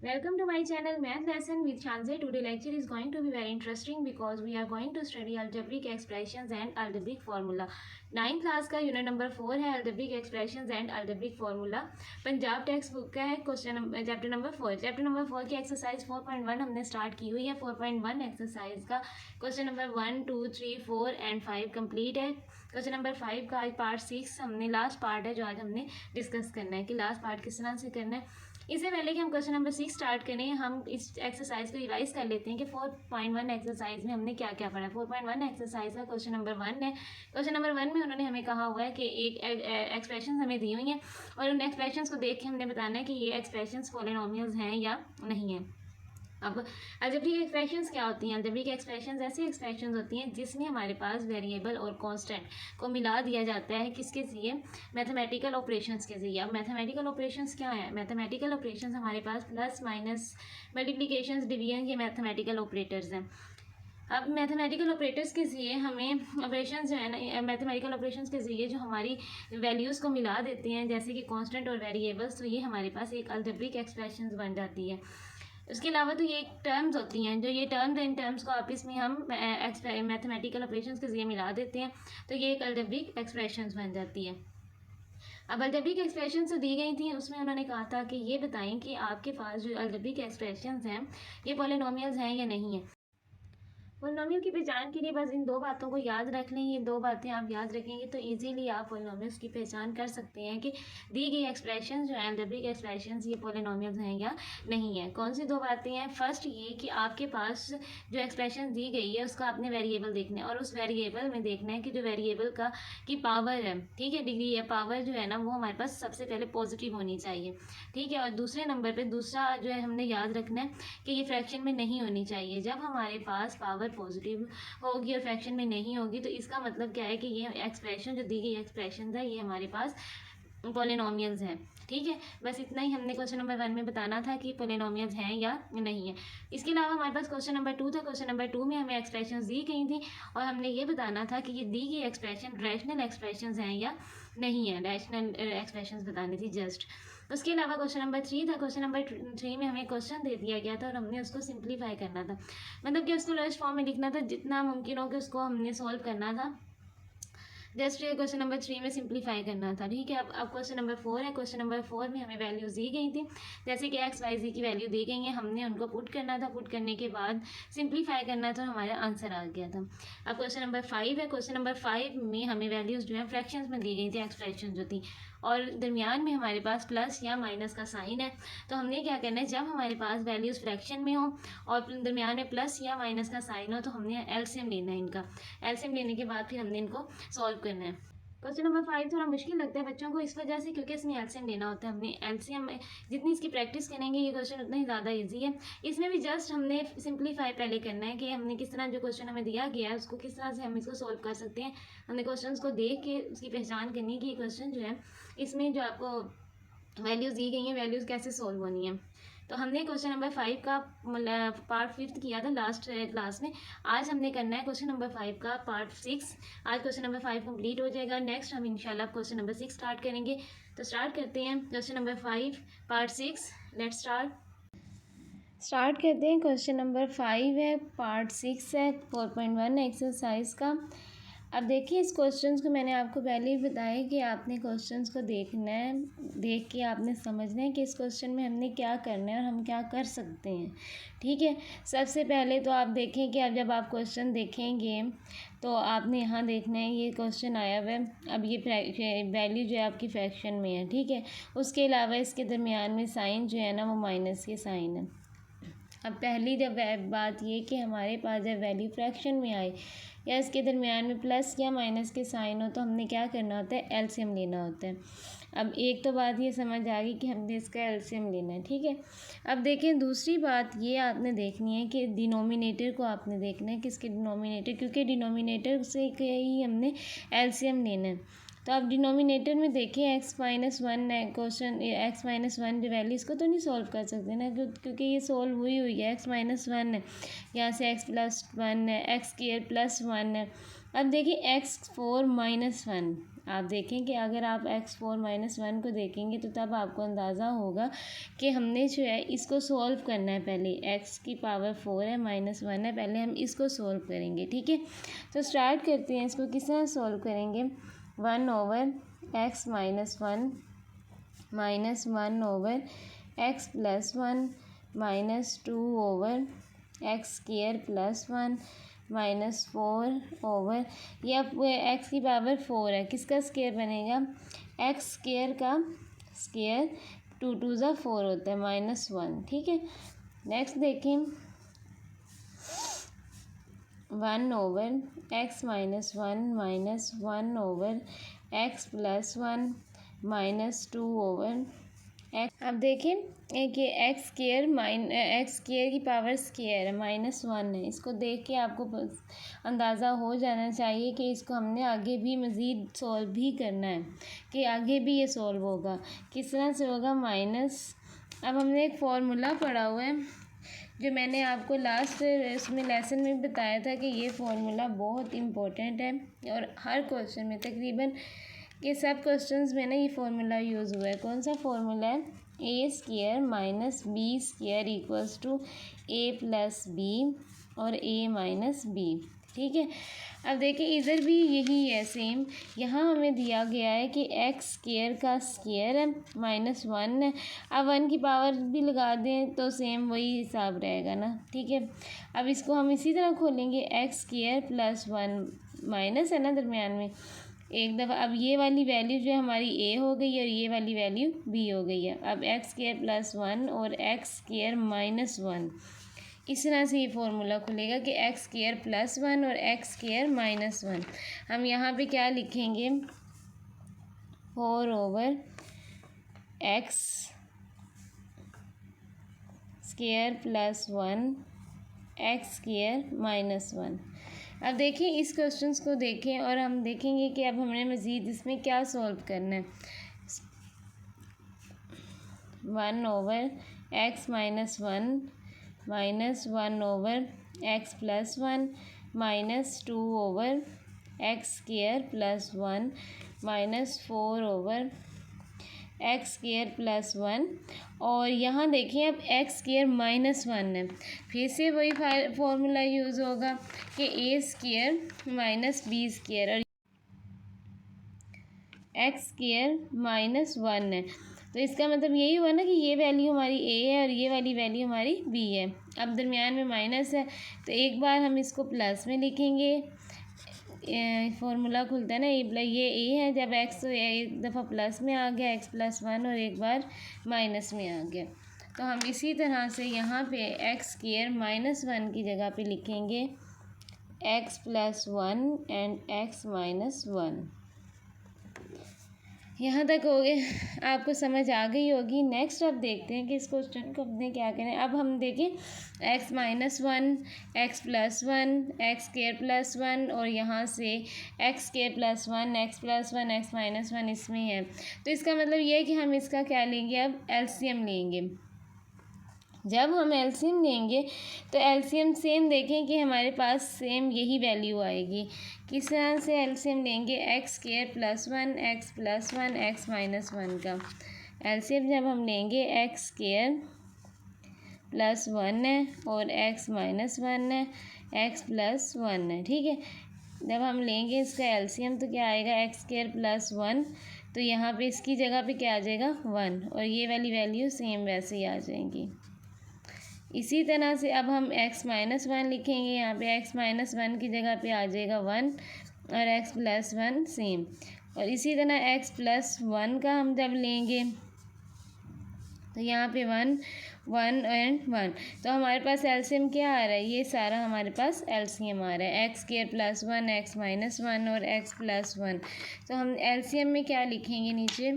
Welcome to my channel Math Lesson with Shanzay. Today lecture is going to be very interesting because we are going to study algebraic expressions and algebraic formula. 9th class का unit number 4 है algebraic expressions and algebraic formula. Punjab text book का है question chapter number 4. Chapter number 4 की exercise 4.1 हमने start की हुई है. 4.1 exercise का क्वेश्चन नंबर 1, 2, 3, 4 एंड 5 कंप्लीट है. क्वेश्चन नंबर 5 का आज पार्ट 6 हमने लास्ट पार्ट है जो आज हमने डिस्कस करना है कि लास्ट पार्ट किस तरह से करना है. इससे पहले कि हम क्वेश्चन नंबर 6 स्टार्ट करें हम इस एक्सरसाइज को रिवाइज कर लेते हैं कि 4.1 एक्सरसाइज में हमने क्या क्या पढ़ा. 4.1 एक्सरसाइज का क्वेश्चन नंबर 1 है. क्वेश्चन नंबर 1 में उन्होंने हमें कहा हुआ है कि एक एक्सप्रेशन हमें दी हुई हैं और उन एक्सप्रेशंस को देख के हमने बताना है कि ये एक्सप्रेशंस पॉलिनोमियल्स हैं या नहीं हैं. अब अलजेब्रिक एक्सप्रेशंस क्या होती हैं. अलजेब्रिक एक्सप्रेशंस ऐसी एक्सप्रेशंस होती हैं जिसमें हमारे पास वेरिएबल और कांस्टेंट को मिला दिया जाता है किसके ज़रिए, मैथमेटिकल ऑपरेशंस के ज़रिए. अब मैथमेटिकल ऑपरेशंस क्या है. मैथमेटिकल ऑपरेशंस हमारे पास प्लस माइनस मल्टीप्लिकेशंस डिवीजन ये मैथमेटिकल ऑपरेटर्स हैं. अब मैथमेटिकल ऑपरेटर्स के ज़रिए हमें ऑपरेशंस जो है ना, मैथमेटिकल ऑपरेशंस के ज़रिए जो हमारी वैल्यूज़ को मिला देते हैं जैसे कि कांस्टेंट और वेरिएबल्स, तो ये हमारे पास एक अलजेब्रिक एक्सप्रेशंस बन जाती है. उसके अलावा तो ये टर्म्स होती हैं जो ये टर्म्स इन टर्म्स को आपस में हम मैथमेटिकल ऑपरेशंस के ज़रिए मिला देते हैं तो ये एक अलजेब्रिक एक्सप्रेशंस बन जाती है. अब अलजेब्रिक एक्सप्रेशंस जो दी गई थी उसमें उन्होंने कहा था कि ये बताएं कि आपके पास जो अलजेब्रिक एक्सप्रेशंस हैं ये पॉलिनोमियल्स हैं या नहीं है. पॉलिनोमियल की पहचान के लिए बस इन दो बातों को याद रख लें. ये दो बातें आप याद रखेंगे तो इजीली आप पॉलिनोमियल्स की पहचान कर सकते हैं कि दी गई एक्सप्रेशंस जो है अलजेब्रिक एक्सप्रेशंस ये पॉलिनोमियल्स हैं या नहीं है. कौन सी दो बातें हैं. फर्स्ट ये कि आपके पास जो एक्सप्रेशन दी गई है उसका आपने वेरिएबल देखना है और उस वेरिएबल में देखना है कि जो वेरिएबल का की पावर है, ठीक है, डिग्री है, पावर जो है ना वो हमारे पास सबसे पहले पॉजिटिव होनी चाहिए, ठीक है. और दूसरे नंबर पर दूसरा जो है हमने याद रखना है कि ये फ्रैक्शन में नहीं होनी चाहिए. जब हमारे पास पावर पॉजिटिव होगी और फ्रैक्शन में नहीं होगी तो इसका मतलब क्या है कि ये एक्सप्रेशन जो दी गई एक्सप्रेशन है ये हमारे पास पॉलिनोमियल्स हैं, ठीक है. बस इतना ही हमने क्वेश्चन नंबर 1 में बताना था कि पॉलिनोमियल्स हैं या नहीं है. इसके अलावा हमारे पास क्वेश्चन नंबर 2 था. क्वेश्चन नंबर 2 में हमें एक्सप्रेशंस दी गई थी और हमने ये बताना था कि ये दी गई एक्सप्रेशन रैशनल एक्सप्रेशंस हैं या नहीं है. रैशनल एक्सप्रेशंस बतानी थी जस्ट. उसके अलावा क्वेश्चन नंबर 3 था. क्वेश्चन नंबर 3 में हमें क्वेश्चन दे दिया गया था और हमने उसको सिंप्लीफाई करना था, मतलब कि उसको लोएस्ट फॉर्म में लिखना था, जितना मुमकिन हो कि उसको हमने सॉल्व करना था. जस्ट ये क्वेश्चन नंबर 3 में सिंप्लीफाई करना था, ठीक है. अब क्वेश्चन नंबर 4 है. क्वेश्चन नंबर 4 में हमें वैल्यूज़ दी गई थी जैसे कि एक्स वाई जी की वैल्यू दी गई है, हमने उनको पुट करना था. पुट करने के बाद सिंप्लीफाई करना था, हमारा आंसर आ गया था. अब क्वेश्चन नंबर 5 है. क्वेश्चन नंबर 5 में हमें वैल्यूज़ जो है फ्रैक्शंस में दी गई थी, एक्सप्रेशन जो थी, और दरमियान में हमारे पास प्लस या माइनस का साइन है. तो हमने क्या करना है, जब हमारे पास वैल्यूज़ फ्रैक्शन में हो और दरमियान में प्लस या माइनस का साइन हो तो हमने एलसीएम लेना है इनका. एलसीएम लेने के बाद फिर हमने इनको सॉल्व करना है. क्वेश्चन नंबर 5 थोड़ा मुश्किल लगता है बच्चों को इस वजह से क्योंकि इसमें एलसीएम लेना होता है. हमने एलसीएम जितनी इसकी प्रैक्टिस करेंगे ये क्वेश्चन उतना ही ज़्यादा इजी है. इसमें भी जस्ट हमने सिंप्लीफाई पहले करना है कि हमने किस तरह जो क्वेश्चन हमें दिया गया है उसको किस तरह से हम इसको सॉल्व कर सकते हैं. हमने क्वेश्चन को देख के उसकी पहचान करनी कि ये क्वेश्चन जो है इसमें जो आपको वैल्यूज़ दी गई हैं वैल्यूज़ कैसे सॉल्व होनी है. तो हमने क्वेश्चन नंबर 5 का पार्ट 5 किया था लास्ट क्लास में. आज हमने करना है क्वेश्चन नंबर 5 का पार्ट 6. आज क्वेश्चन नंबर 5 कंप्लीट हो जाएगा. नेक्स्ट हम इंशाल्लाह क्वेश्चन नंबर 6 स्टार्ट करेंगे. तो स्टार्ट करते हैं question number 5 part 6. Let's start करते हैं. क्वेश्चन नंबर 5 है, पार्ट 6 है, 4.1 एक्सरसाइज का. अब देखिए इस क्वेश्चंस को मैंने आपको पहले ही बताया कि आपने क्वेश्चंस को देखना है, देख के आपने समझना है कि इस क्वेश्चन में हमने क्या करना है और हम क्या कर सकते हैं, ठीक है. सबसे पहले तो आप देखें कि अब जब आप क्वेश्चन देखेंगे तो आपने यहाँ देखना है ये क्वेश्चन आया हुआ है. अब ये वैल्यू जो है आपकी फ्रैक्शन में है, ठीक है. उसके अलावा इसके दरमियान में साइन जो है ना वो माइनस के साइन है. अब पहली जब बात ये कि हमारे पास जब वैल्यू फ्रैक्शन में आए या इसके दरमियान में प्लस या माइनस के साइन हो तो हमने क्या करना होता है, एलसीएम लेना होता है. अब एक तो बात ये समझ आ गई कि हमने इसका एलसीएम लेना है, ठीक है. अब देखें दूसरी बात ये आपने देखनी है कि डिनोमिनेटर को आपने देखना है, किसके डिनोमिनेटर, क्योंकि डिनोमिनेटर से ही हमने एलसीएम लेना है. तो आप डिनोमिनेटर में देखें x-1 है क्वेश्चन, x-1 जो वैल्यू इसको तो नहीं सॉल्व कर सकते ना क्योंकि ये सॉल्व हुई है. x-1 है, यहाँ से x+1 है, x² + 1 है. अब देखिए x4 - 1 आप देखें कि अगर आप x4 - 1 को देखेंगे तो तब आपको अंदाज़ा होगा कि हमने जो है इसको सोल्व करना है। पहले x की पावर 4 है -1 है, पहले हम इसको सोल्व करेंगे, ठीक है। तो स्टार्ट करते हैं, इसको किस तरह सोल्व करेंगे। 1/x - 1 -1/x + 1 -2/x² + 1 -4 ये अब x की पावर 4 है, किसका स्क्वायर बनेगा, x² का स्क्वायर, 2 2 ज़ा 4 होता है -1, ठीक है। नेक्स्ट देखें 1/x - 1 1/x + 1 -2/x। अब देखें कि x² की पावर स्क्वायर है -1 है, इसको देख के आपको अंदाज़ा हो जाना चाहिए कि इसको हमने आगे भी मज़ीद सॉल्व भी करना है, कि आगे भी ये सॉल्व होगा। किस तरह से होगा माइनस। अब हमने एक फार्मूला पढ़ा हुआ है जो मैंने आपको लास्ट इसमें लेसन में बताया था कि ये फार्मूला बहुत इम्पोर्टेंट है और हर क्वेश्चन में तकरीबन ये सब क्वेश्चंस में ना ये फार्मूला यूज़ हुआ है। कौन सा फार्मूला है, a² - b² = a + b और a - b, ठीक है। अब देखिए इधर भी यही है सेम, यहाँ हमें दिया गया है कि x² का स्क्वायर है -1 है। अब 1 की पावर भी लगा दें तो सेम वही हिसाब रहेगा ना, ठीक है। अब इसको हम इसी तरह खोलेंगे, x² + 1 माइनस है ना दरमियान में एक दफ़ा। अब ये वाली वैल्यू जो हमारी a हो गई है और ये वाली वैल्यू b हो गई है। अब x² + 1 और x² - 1, इस तरह से ये फार्मूला खुलेगा कि x² + 1 और x² - 1। हम यहाँ पे क्या लिखेंगे, 4/x² + 1 x² - 1। अब देखिए इस क्वेश्चंस को देखें और हम देखेंगे कि अब हमने मज़ीद इसमें क्या सॉल्व करना है। 1/x - 1 -1/x + 1 -2/x² + 1 -4/x² + 1। और यहाँ देखिए अब x² - 1 है, फिर से वही फार्मूला यूज़ होगा कि a² - b² और x² - 1 है। तो इसका मतलब यही हुआ ना कि ये वैल्यू हमारी a है और ये वाली वैल्यू हमारी b है। अब दरमियान में माइनस है तो एक बार हम इसको प्लस में लिखेंगे, फार्मूला खुलता है ना ये a है, जब x एक दफ़ा प्लस में आ गया x + 1 और एक बार माइनस में आ गया, तो हम इसी तरह से यहाँ पे x² - 1 की जगह पे लिखेंगे x + 1 एंड x - 1। यहाँ तक हो गए, आपको समझ आ गई होगी। नेक्स्ट अब देखते हैं कि इस क्वेश्चन को अपने क्या करें। अब हम देखें x - 1 x + 1 x² + 1 और यहाँ से x² + 1 x + 1 x - 1 इसमें है, तो इसका मतलब ये है कि हम इसका क्या लेंगे, अब एलसीएम लेंगे। जब हम एलसीएम लेंगे तो एलसीएम सेम देखें कि हमारे पास सेम यही वैल्यू आएगी। किस तरह से एलसीएम लेंगे, x² + 1 x + 1 x - 1 का एलसीएम जब हम लेंगे x² + 1 है और x - 1 है, x + 1 है, ठीक है। जब हम लेंगे इसका एलसीएम तो क्या आएगा, x² + 1, तो यहाँ पे इसकी जगह पे क्या आ जाएगा 1 और ये वाली वैल्यू सेम वैसे ही आ जाएंगी। इसी तरह से अब हम x - 1 लिखेंगे, यहाँ पे x - 1 की जगह पे आ जाएगा 1 और x + 1 सेम। और इसी तरह x + 1 का हम जब लेंगे तो यहाँ पे 1 1 एंड 1, तो हमारे पास एलसीएम क्या आ रहा है, ये सारा हमारे पास एलसीएम आ रहा है x² + 1 x - 1 और x + 1। तो हम एलसीएम में क्या लिखेंगे, नीचे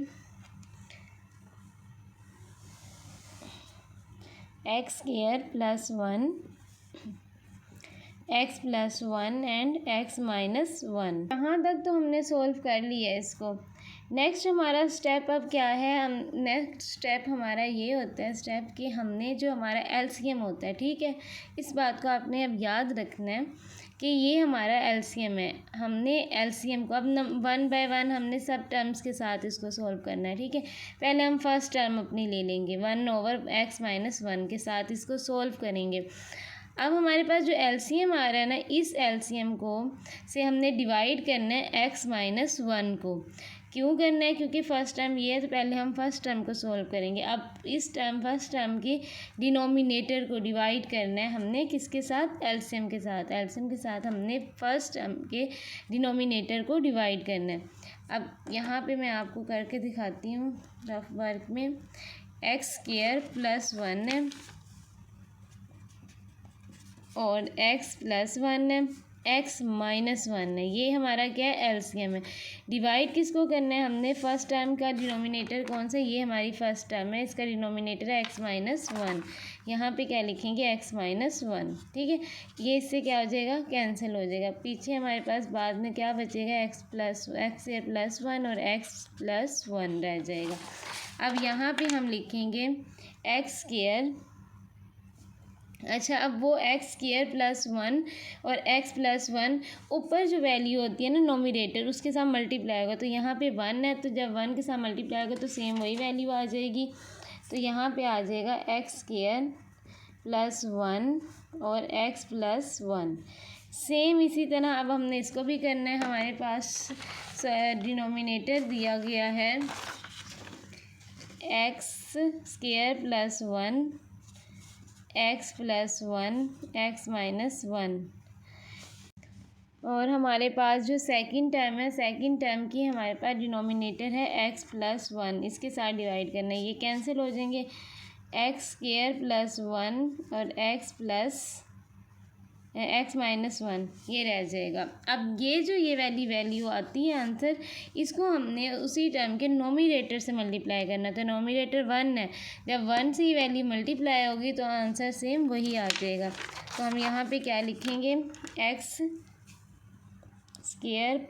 x² + 1 x + 1 एंड x - 1। यहाँ तक तो हमने सोल्व कर लिया है इसको। नेक्स्ट हमारा स्टेप अब क्या है, हम नेक्स्ट स्टेप हमारा ये होता है स्टेप कि हमने जो हमारा एलसीएम होता है, ठीक है, इस बात को आपने अब याद रखना है कि ये हमारा एलसीएम है। हमने एलसीएम को अब 1 बाय 1 हमने सब टर्म्स के साथ इसको सॉल्व करना है, ठीक है। पहले हम फर्स्ट टर्म अपनी ले लेंगे, 1/x-1 के साथ इसको सॉल्व करेंगे। अब हमारे पास जो एलसीएम आ रहा है ना, इस एलसीएम को से हमने डिवाइड करना है x-1 को। क्यों करना है? क्योंकि फर्स्ट टर्म ये है, तो पहले हम फर्स्ट टर्म को सॉल्व करेंगे। अब इस फर्स्ट टर्म की डिनोमिनेटर को डिवाइड करना है हमने किसके साथ? एलसीएम के साथ। एलसीएम के साथ हमने फर्स्ट टर्म के डिनोमिनेटर को डिवाइड करना है। अब यहाँ पे मैं आपको करके दिखाती हूँ रफ वर्क में। x² + 1 है और x+1 है, x-1 है। ये हमारा क्या है? एलसीएम है। डिवाइड किसको करना है हमने? फर्स्ट टर्म का डिनोमिनेटर कौन सा? ये हमारी फर्स्ट टर्म है, इसका डिनोमिनेटर है x-1। यहाँ पे क्या लिखेंगे? x-1, ठीक है। ये इससे क्या हो जाएगा? कैंसिल हो जाएगा। पीछे हमारे पास बाद में क्या बचेगा? x+1 और x+1 रह जाएगा। अब यहाँ पे हम लिखेंगे x²। अच्छा, अब वो x² + 1 और x+1 ऊपर जो वैल्यू होती है ना नोमिनेटर, उसके साथ मल्टीप्लाई होगा। तो यहाँ पे 1 है, तो जब 1 के साथ मल्टीप्लाई होगा तो सेम वही वैल्यू आ जाएगी। तो यहाँ पे आ जाएगा x² + 1 और x+1। सेम इसी तरह अब हमने इसको भी करना है। हमारे पास डिनोमिनेटर दिया गया है x² + 1 x+1 x-1 और हमारे पास जो सेकंड टर्म है, सेकंड टर्म की हमारे पास डिनोमिनेटर है x+1। इसके साथ डिवाइड करना है, ये कैंसिल हो जाएंगे। x² + 1 और x-1 ये रह जाएगा। अब ये जो ये वैल्यू आती है आंसर, इसको हमने उसी टर्म के नोमिनेटर से मल्टीप्लाई करना। तो नोमिनेटर 1 है, जब 1 से ये वैल्यू मल्टीप्लाई होगी तो आंसर सेम वही आ जाएगा। तो हम यहाँ पे क्या लिखेंगे? x²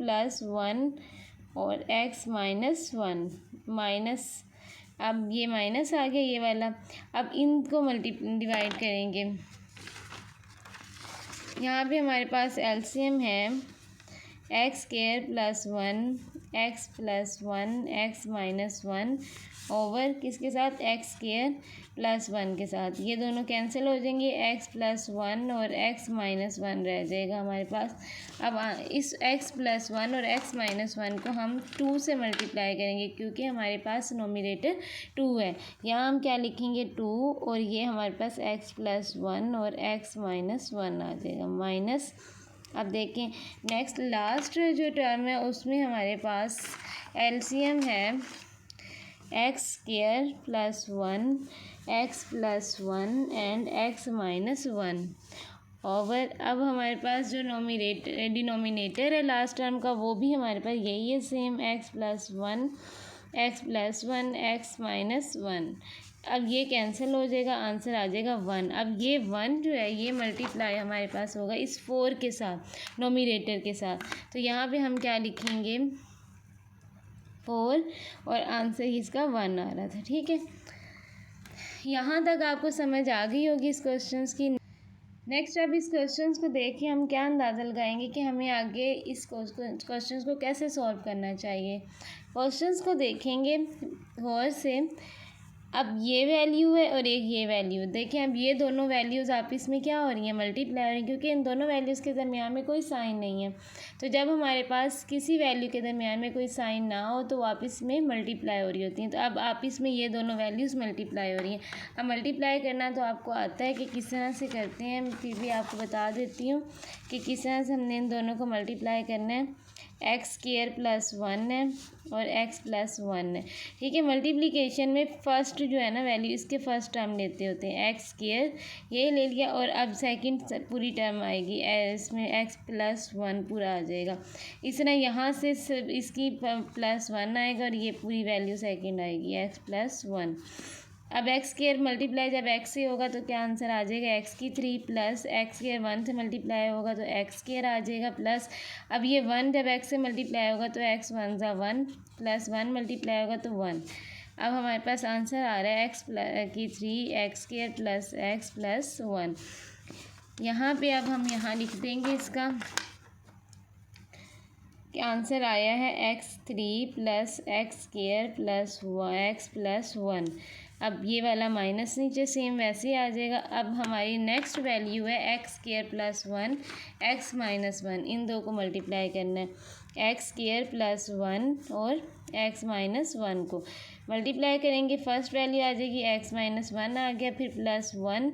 + 1 और x-1 माइनस, अब ये माइनस आ गया ये वाला। अब इनको डिवाइड करेंगे। यहाँ पे हमारे पास एलसीएम है x² + 1 x+1 x-1 ओवर किसके साथ? x² + 1 के साथ। ये दोनों कैंसिल हो जाएंगे, x+1 और x-1 रह जाएगा हमारे पास। अब इस x+1 और x-1 को हम 2 से मल्टीप्लाई करेंगे, क्योंकि हमारे पास नोमिनेटर 2 है। यहाँ हम क्या लिखेंगे? 2 और ये हमारे पास x+1 और x-1 आ जाएगा माइनस। अब देखें नेक्स्ट लास्ट जो टर्म है उसमें हमारे पास एलसीएम है x² + 1 x+1 and x-1 over. अब हमारे पास जो डिनोमिनेटर है लास्ट टर्म का, वो भी हमारे पास यही है सेम, x+1 x+1 x-1। अब ये कैंसिल हो जाएगा, आंसर आ जाएगा 1। अब ये 1 जो है ये मल्टीप्लाई हमारे पास होगा इस 4 के साथ, नोमिनेटर के साथ। तो यहाँ पे हम क्या लिखेंगे? 4 और आंसर इसका 1 आ रहा था, ठीक है। यहाँ तक आपको समझ आ गई होगी इस क्वेश्चंस की। नेक्स्ट अब इस क्वेश्चंस को देखिए हम क्या अंदाज़ा लगाएंगे कि हमें आगे इस क्वेश्चंस को कैसे सॉल्व करना चाहिए। क्वेश्चंस को देखेंगे गौर से। अब ये वैल्यू है और एक ये वैल्यू, देखें अब ये दोनों वैल्यूज़ आपस में क्या हो रही हैं? मल्टीप्लाई हो रही हैं, क्योंकि इन दोनों वैल्यूज़ के दरमियान में कोई साइन नहीं है। तो जब हमारे पास किसी वैल्यू के दरमियान में कोई साइन ना हो तो आपस में मल्टीप्लाई हो रही होती हैं। तो अब आपस में ये दोनों वैल्यूज़ मल्टीप्लाई हो रही हैं। अब मल्टीप्लाई करना तो आपको आता है कि किस तरह से करते हैं, फिर भी आपको बता देती हूँ कि किस तरह से हमने इन दोनों को मल्टीप्लाई करना है। x² + 1 है और x+1 है, ठीक है। मल्टीप्लिकेशन में फर्स्ट जो है ना वैल्यू, इसके फर्स्ट टर्म लेते होते हैं। x² ये ले लिया और अब सेकंड पूरी टर्म आएगी, इसमें x+1 पूरा आ जाएगा। इस तरह यहाँ से इसकी +1 आएगा और ये पूरी वैल्यू सेकंड आएगी x+1। अब x² मल्टीप्लाई जब x से होगा तो क्या आंसर आ जाएगा? x³ प्लस x² 1 से मल्टीप्लाई होगा तो x² आ जाएगा प्लस। अब ये 1 जब x से मल्टीप्लाई होगा तो x1 + 1 प्लस 1 मल्टीप्लाई होगा तो 1। अब हमारे पास आंसर आ रहा है x³ x² प्लस x+1। यहाँ पे अब हम यहाँ लिख देंगे इसका कि आंसर आया है x3 plus x square plus x plus 1। अब ये वाला माइनस नीचे सेम वैसे ही आ जाएगा। अब हमारी नेक्स्ट वैल्यू है x square plus 1 x minus 1, इन दो को मल्टीप्लाई करना है। एक्स स्क्वायर प्लस 1 और x माइनस 1 को मल्टीप्लाई करेंगे, फर्स्ट वैल्यू आ जाएगी x माइनस 1 आ गया, फिर प्लस 1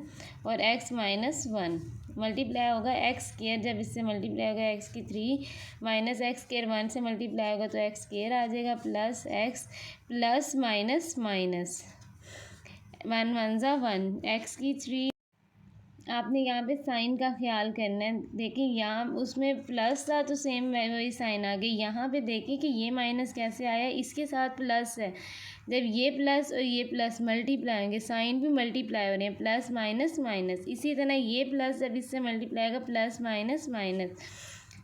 और x माइनस 1 मल्टीप्लाई होगा एक्स स्क्वायर, जब इससे मल्टीप्लाई होगा एक्स की 3 माइनस एक्स स्क्वायर 1 से मल्टीप्लाई होगा तो एक्स स्क्वायर आ जाएगा plus x plus minus minus 1 1 ज़ा 1 एक्स की 3। आपने यहाँ पे साइन का ख्याल करना है। देखिए यहाँ उसमें प्लस था तो सेम वही साइन आ गई। यहाँ पे देखिए कि ये माइनस कैसे आया, इसके साथ प्लस है। जब ये प्लस और ये प्लस मल्टीप्लाई होंगे, साइन भी मल्टीप्लाई हो रहे हैं, प्लस माइनस माइनस। इसी तरह ये प्लस जब इससे मल्टीप्लाई होगा प्लस माइनस माइनस।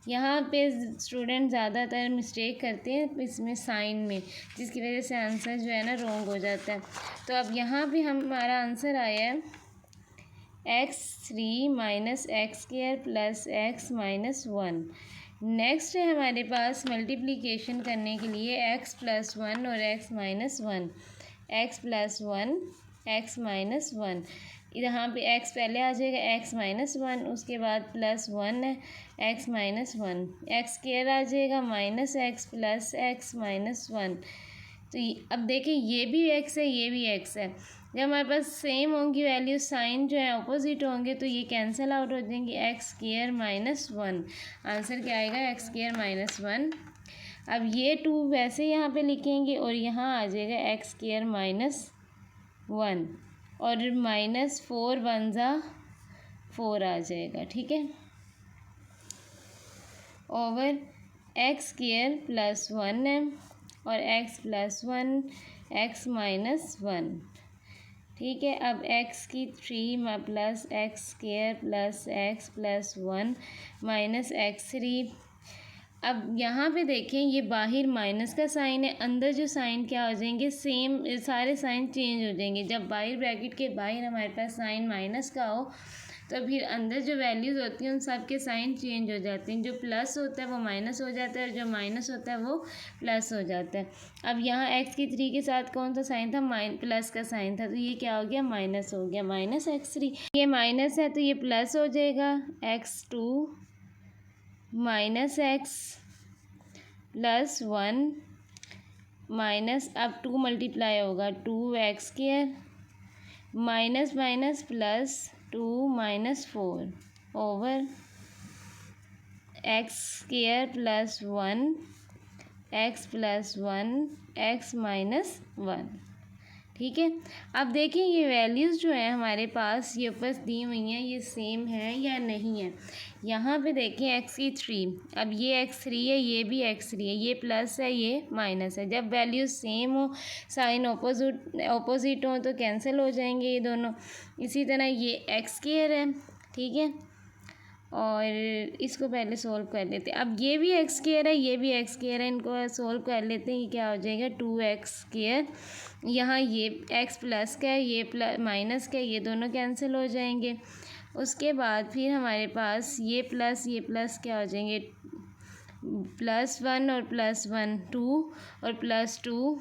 यहाँ पे स्टूडेंट ज़्यादातर मिस्टेक करते हैं इसमें साइन में, जिसकी वजह से आंसर जो है ना रॉन्ग हो जाता है। तो अब यहाँ पे हमारा आंसर आया है x3 minus x square plus x minus 1। Next है हमारे पास मल्टीप्लिकेशन करने के लिए x प्लस 1 और x minus 1, x plus 1 x minus 1। यहाँ पे x पहले आ जाएगा x माइनस 1, उसके बाद प्लस 1 है x माइनस 1, x स्क्वायर आ जाएगा minus x plus x minus 1। तो अब देखिए ये भी x है ये भी x है, जब हमारे पास सेम होंगी वैल्यू, साइन जो है अपोजिट होंगे तो ये कैंसिल आउट हो जाएंगी, एक्स स्क्वायर माइनस 1। आंसर क्या आएगा एक्स स्क्वायर माइनस 1। अब ये 2 वैसे यहाँ पे लिखेंगे और यहाँ आ जाएगा एक्स स्क्वायर माइनस 1 और माइनस 4 1 ज़ा 4 आ जाएगा, ठीक है, ओवर एक्स स्क्वायर प्लस 1 है और x प्लस 1 x माइनस 1, ठीक है। अब x की 3 plus x square plus x plus 1 minus x3। अब यहाँ पे देखें ये बाहर माइनस का साइन है, अंदर जो साइन क्या हो जाएंगे, सेम सारे साइन चेंज हो जाएंगे। जब बाहर ब्रैकेट के बाहर हमारे पास साइन माइनस का हो तो फिर अंदर जो वैल्यूज़ होती हैं उन सब के साइन चेंज हो जाते हैं। जो प्लस होता है वो माइनस हो जाता है और जो माइनस होता है वो प्लस हो जाता है। अब यहाँ x की 3 के साथ कौन सा साइन था, प्लस का साइन था, तो ये क्या हो गया माइनस हो गया, माइनस x3। ये माइनस है तो ये प्लस हो जाएगा x2 minus x plus 1 minus, अब 2 मल्टीप्लाई होगा 2x square minus minus plus 2 minus 4 over x square plus 1 x plus 1 x minus 1, ठीक है। अब देखिए ये वैल्यूज़ जो है हमारे पास ये ऊपर दी हुई हैं, ये सेम है या नहीं है। यहाँ पे देखिए एक्स की 3, अब ये x3 है ये भी x3 है, ये प्लस है ये माइनस है। जब वैल्यूज सेम हो, साइन ऑपोजिट हो तो कैंसिल हो जाएंगे ये दोनों। इसी तरह ये एक्स स्क्वायर है, ठीक है, और इसको पहले सोल्व कर लेते हैं। अब ये भी एक्स स्क्वायर है ये भी एक्स स्क्वायर है, इनको सोल्व कर लेते हैं। ये क्या हो जाएगा 2x स्क्वायर, यहाँ ये x प्लस का है ये प्लस माइनस का है, ये दोनों कैंसिल हो जाएंगे। उसके बाद फिर हमारे पास ये प्लस क्या हो जाएंगे, +1 और +1 2 और +2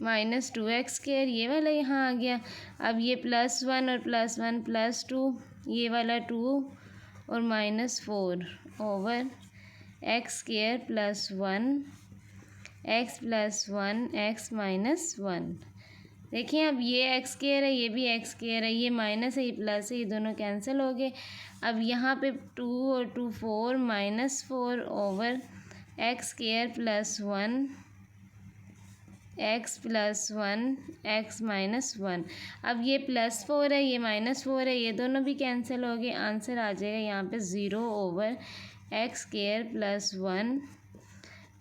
माइनस 2x स्क्वायर, ये वाला यहाँ आ गया। अब ये +1 और +1 +2, ये वाला 2 और -4 over x square plus 1 x plus 1 x minus 1। देखिए अब ये एक्स स्क्वायर है ये भी एक्स स्क्वायर है, ये माइनस है ये प्लस है, ये दोनों कैंसिल हो गए। अब यहाँ पे 2 और 2 4 -4 over x square plus 1 x plus 1 x minus 1। अब ये +4 है ये -4 है, ये दोनों भी कैंसिल हो गए। आंसर आ जाएगा यहाँ पे 0 over x square plus 1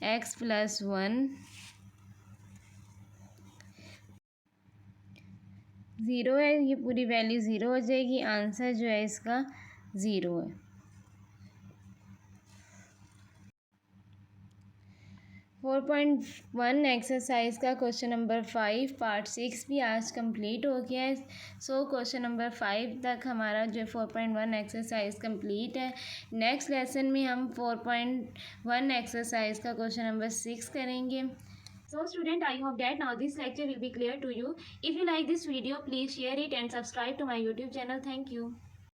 x plus 1 0 है, ये पूरी वैल्यू 0 हो जाएगी। आंसर जो है इसका 0 है। 4.1 एक्सरसाइज का क्वेश्चन नंबर 5 पार्ट 6 भी आज कंप्लीट हो गया है। सो क्वेश्चन नंबर 5 तक हमारा जो 4.1 एक्सरसाइज कंप्लीट है। नेक्स्ट लेसन में हम 4.1 एक्सरसाइज का क्वेश्चन नंबर 6 करेंगे। So student, I hope that now this lecture will be clear to you. If you like this video, please share it and subscribe to my YouTube channel. Thank you.